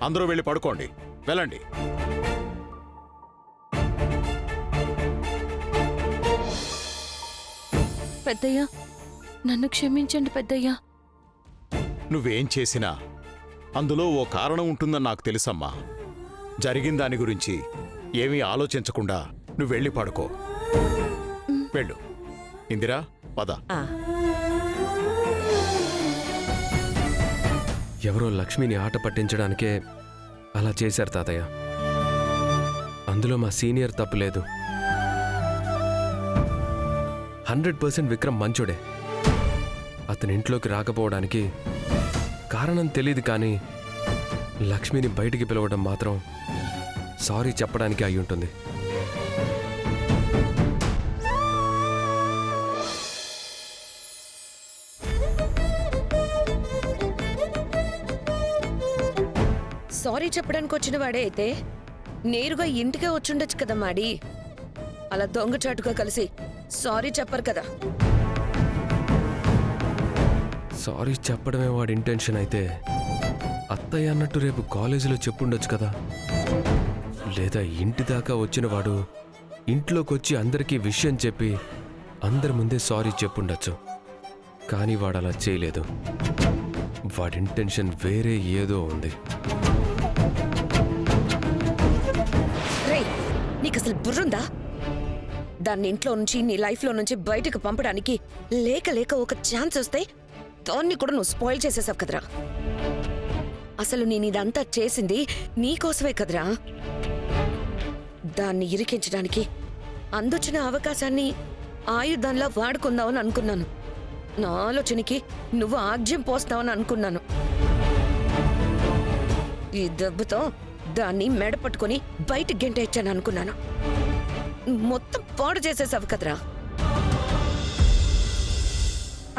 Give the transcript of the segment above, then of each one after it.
అందరూ వెళ్ళి పడుకోండి, వెళ్ళండి. పెద్దయ్య, నన్ను క్షమించండి పెద్దయ్య. నువ్వేం చేసినా అందులో ఓ కారణం ఉంటుందని నాకు తెలుసమ్మా. జరిగిన దాని గురించి ఏమీ ఆలోచించకుండా నువ్వు వెళ్ళి పడుకో. వెళ్ళు. ఇందిరా, పద. ఎవరో లక్ష్మిని ఆట పట్టించడానికే అలా చేశారు తాతయ్య. అందులో మా సీనియర్ తప్పు లేదు. 100% విక్రమ్ మంచోడే. అతని ఇంట్లోకి రాకపోవడానికి కారణం తెలీదు, కానీ లక్ష్మిని బయటికి పిలవడం మాత్రం సారీ చెప్పడానికి అయి ఉంటుంది. సారీ చెప్పడానికి వచ్చిన వాడే అయితే నేరుగా ఇంటికే వచ్చుండొచ్చు కదా మాడి. అలా దొంగచాటుగా కలిసి సారీ చెప్పరు కదా. సారీ చెప్పడమే వాడి ఇంటెన్షన్ అయితే అత్తయ్య అన్నట్టు రేపు కాలేజీలో చెప్పుండొచ్చు కదా. లేదా ఇంటి దాకా వచ్చిన వాడు ఇంట్లోకి వచ్చి అందరికీ విషయం చెప్పి అందరి ముందే సారీ చెప్పుండొచ్చు. కానీ వాడు అలా చేయలేదు. వాడి ఇంటెన్షన్ వేరే ఏదో ఉంది. నీకు అసలు బుర్రుందా? దాన్ని ఇంట్లో నుంచి నీ లైఫ్లో నుంచి బయటకు పంపడానికి లేక లేక ఒక ఛాన్స్ వస్తే దాన్ని కూడా నువ్వు స్పాయిల్ చేసేసావు కదరా. అసలు నేను ఇదంతా చేసింది నీకోసమే కదరా. దాన్ని ఇరికించడానికి అందొచ్చిన అవకాశాన్ని ఆయుధంలా వాడుకుందామని అనుకున్నాను. నా ఆలోచనకి నువ్వు ఆజ్యం పోస్తావని అనుకున్నాను. ఈ దెబ్బతో దాన్ని మెడ పట్టుకుని బయటికి గెంట ఇచ్చాను అనుకున్నాను. మొత్తం పాడు చేసేసావు కదరా.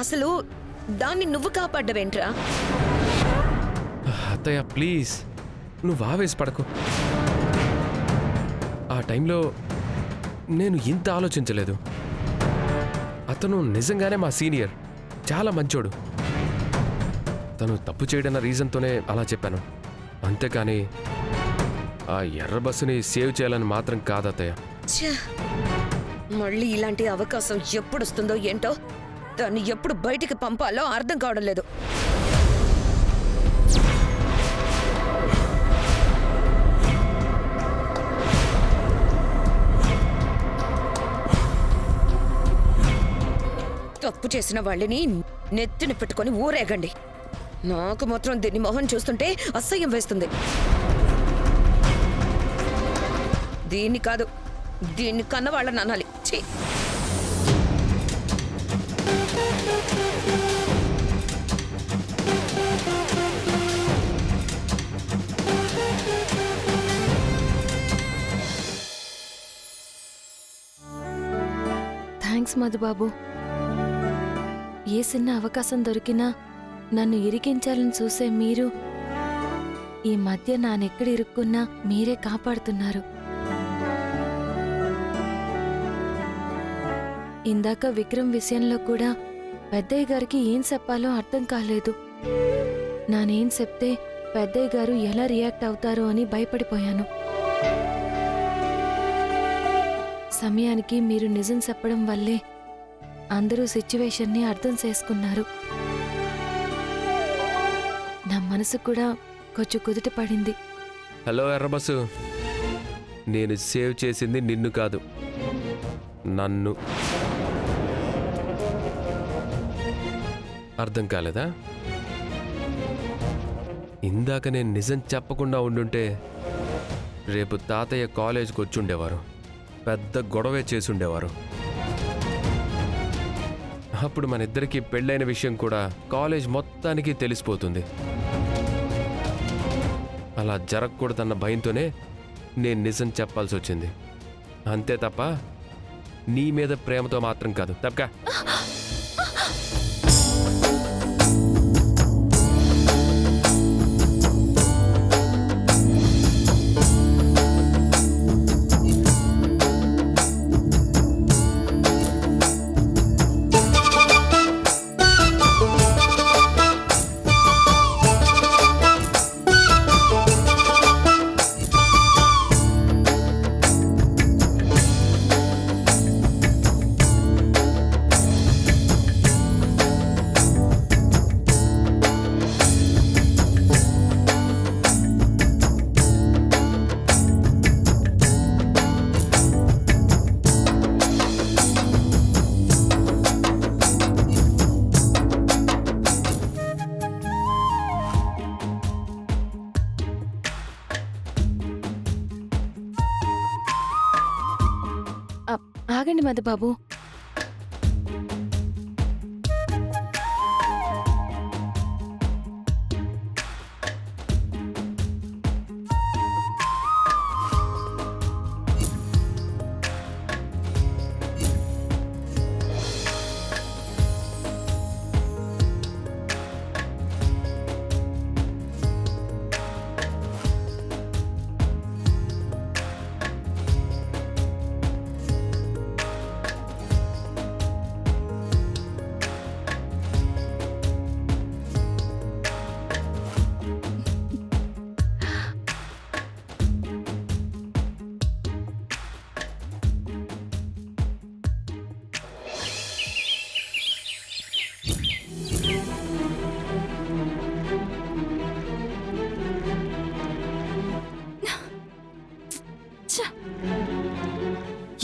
అసలు దాన్ని నువ్వు కాపాడ్డవేంట్రా? అత్తయ్య ప్లీజ్, నువ్వు ఆవేశపడకు. ఆ టైంలో నేను ఇంత ఆలోచించలేదు. అతను నిజంగానే మా సీనియర్, చాలా మంచోడు. తను తప్పు చేయడన్న రీజన్తోనే అలా చెప్పాను. అంతేకాని ఆ ఎర్ర బస్సుని సేవ్ చేయాలని మాత్రం కాదత్తయ్య. మళ్ళీ ఇలాంటి అవకాశం ఎప్పుడు వస్తుందో ఏంటో, దాన్ని ఎప్పుడు బయటికి పంపాలో అర్థం కావడం లేదు. తప్పు చేసిన వాళ్ళని నెత్తిని పెట్టుకొని ఊరేగండి. నాకు మాత్రం దీన్ని మొహం చూస్తుంటే అసహ్యం వేస్తుంది. దీన్ని కాదు, దీన్ని కన్నవాళ్ళని అనాలి. ఛీ! థ్యాంక్స్ మధుబాబు. ఏ చిన్న అవకాశం దొరికినా నన్ను ఇరికించాలని చూసే మీరు ఈ మధ్య నానెక్కడ ఇరుక్కున్నా మీరే కాపాడుతున్నారు. ఇందాక విక్రమ్ విషయంలో కూడా పెద్దయ్య గారికి ఏం చెప్పాలో అర్థం కాలేదు. నానేం చెప్తే పెద్దయ్య గారు ఎలా రియాక్ట్ అవుతారో అని భయపడిపోయాను. సమయానికి మీరు నిజం చెప్పడం వల్లే అందరూ సిచ్యువేషన్ని అర్థం చేసుకున్నారు. నా మనసు కూడా కొంచెం కుదుట పడింది. హలో ఎర్రబస్సు, నేను సేవ్ చేసింది నిన్ను కాదు, నన్ను. అర్థం కాలేదా? ఇందాక నేను నిజం చెప్పకుండా ఉండుంటే రేపు తాతయ్య కాలేజ్కి వచ్చుండేవారు, పెద్ద గొడవే చేసుండేవారు. అప్పుడు మన ఇద్దరికి పెళ్ళైన విషయం కూడా కాలేజ్ మొత్తానికి తెలిసిపోతుంది. అలా జరగకూడదన్న భయంతోనే నేను నిజం చెప్పాల్సి వచ్చింది. అంతే తప్ప నీ మీద ప్రేమతో మాత్రం కాదు. తప్పకా. ఆగండి మధుబాబు.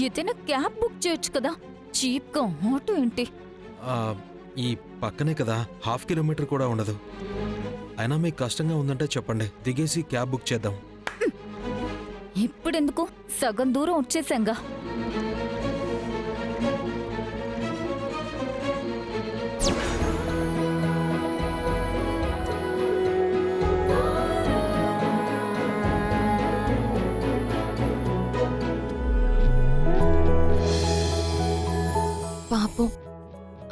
ఏదైనా క్యాబ్ బుక్ చేయొచ్చు కదా, చీప్ గా ఆటో ఏంటి? ఆ, ఈ పక్కనే కదా, 1/2 కిలోమీటర్ కూడా ఉండదు. అయినా మీకు కష్టంగా ఉందంటే చెప్పండి, దిగేసి క్యాబ్ బుక్ చేద్దాం. ఇప్పుడెందుకు, సగం దూరం వచ్చేసాంగా. పాపం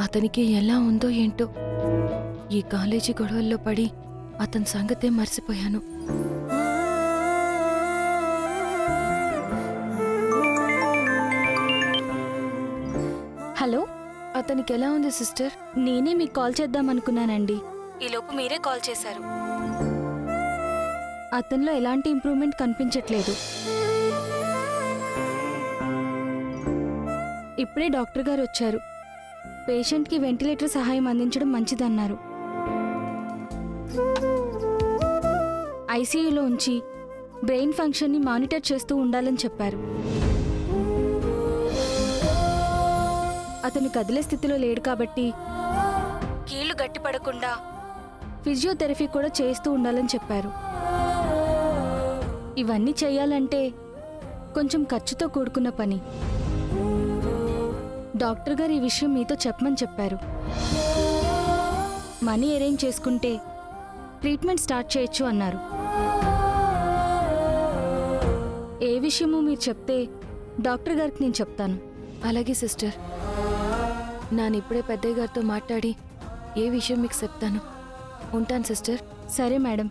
అతనికి ఎలా ఉందో ఏంటో. ఈ కాలేజీ గొడవల్లో పడి అతని సంగతే మర్చిపోయాను. హలో, అతనికి ఎలా ఉంది సిస్టర్? నేనే మీకు కాల్ చేద్దామనుకున్నానండి. ఈలోపు మీరే కాల్ చేశారు. అతనిలో ఎలాంటి ఇంప్రూవ్మెంట్ కనిపించట్లేదు. ఇప్పుడే డాక్టర్ గారు వచ్చారు. పేషెంట్కి వెంటిలేటర్ సహాయం అందించడం మంచిదన్నారు. ఐసీయూలో ఉంచి బ్రెయిన్ ఫంక్షన్ని మానిటర్ చేస్తూ ఉండాలని చెప్పారు. అతను కదిలే స్థితిలో లేడు కాబట్టి కీళ్లు గట్టిపడకుండా ఫిజియోథెరపీ కూడా చేస్తూ ఉండాలని చెప్పారు. ఇవన్నీ చేయాలంటే కొంచెం ఖర్చుతో కూడుకున్న పని. డాక్టర్ గారు ఈ విషయం మీతో చెప్పమని చెప్పారు. మనీ అరేంజ్ చేసుకుంటే ట్రీట్మెంట్ స్టార్ట్ చేయొచ్చు అన్నారు. ఏ విషయమో మీరు చెప్తే డాక్టర్ గారికి నేను చెప్తాను. అలాగే సిస్టర్, నానిప్పుడే పెద్దయ్య గారితో మాట్లాడి ఏ విషయం మీకు చెప్తాను. ఉంటాను సిస్టర్. సరే మేడం.